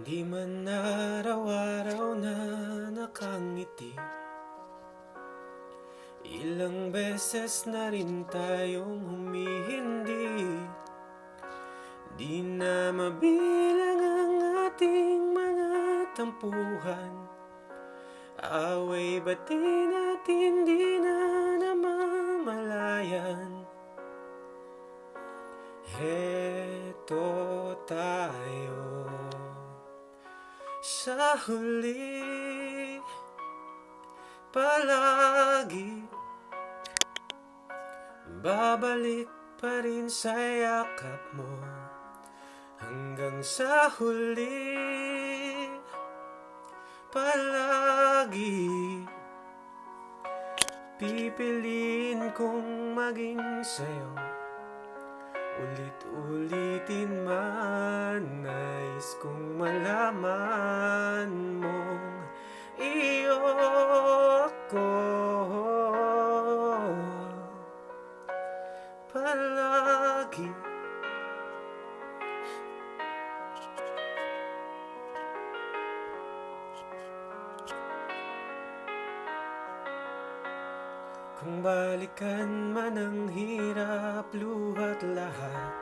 Di man araw-araw na nakangiti, ilang beses na rin tayong humihindi. Di na mabilang ang ating mga tampuhan, away bati natin di na namamalayan. Heto tayo sa huli palagi, babalik pa rin sa yakap mo hanggang sa huli palagi. Pipiliin kong maging sa'yo, ulit-ulitin man. Nais kong malaman mong iyo ako palagi. Kung balikan man ang hirap, luhat lahat,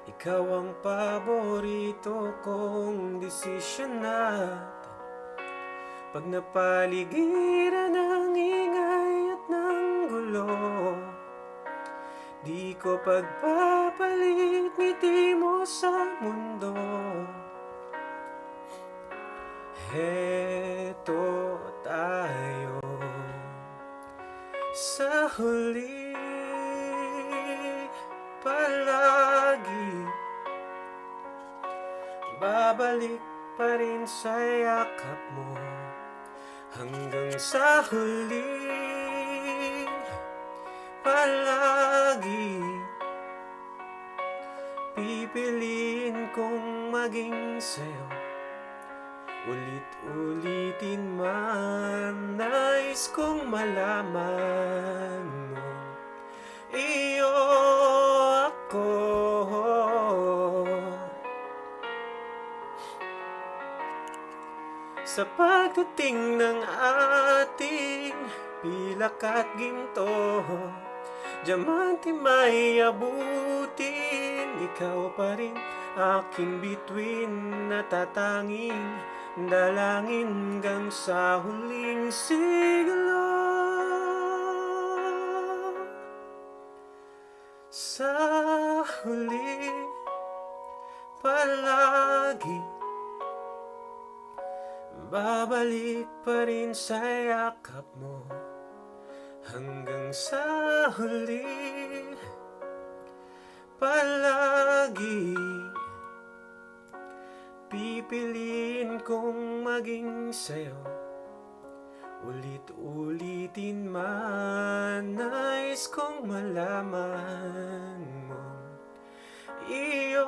ikaw ang paborito kong desisyon. At pag napaligiran ng ingay at ng gulo, di ko pagpapalit ngiti mo sa mundo. Heto tayo sa huli palagi, babalik pa rin sa yakap mo hanggang sa huli palagi. Pipiliin kong maging sa'yo, ulit-ulitin man. Nais kong malaman mo iyo ako sa pagdating ng ating pilak at ginto. Diamante may abutin, ikaw pa rin aking bituin, natatanging dalangin hanggang sa huling siglo. Sa huli palagi, babalik pa rin sa yakap mo hanggang sa huli palagi. Pipiliin kong maging sa'yo, ulit-ulitin man. Nais kong malaman mo iyo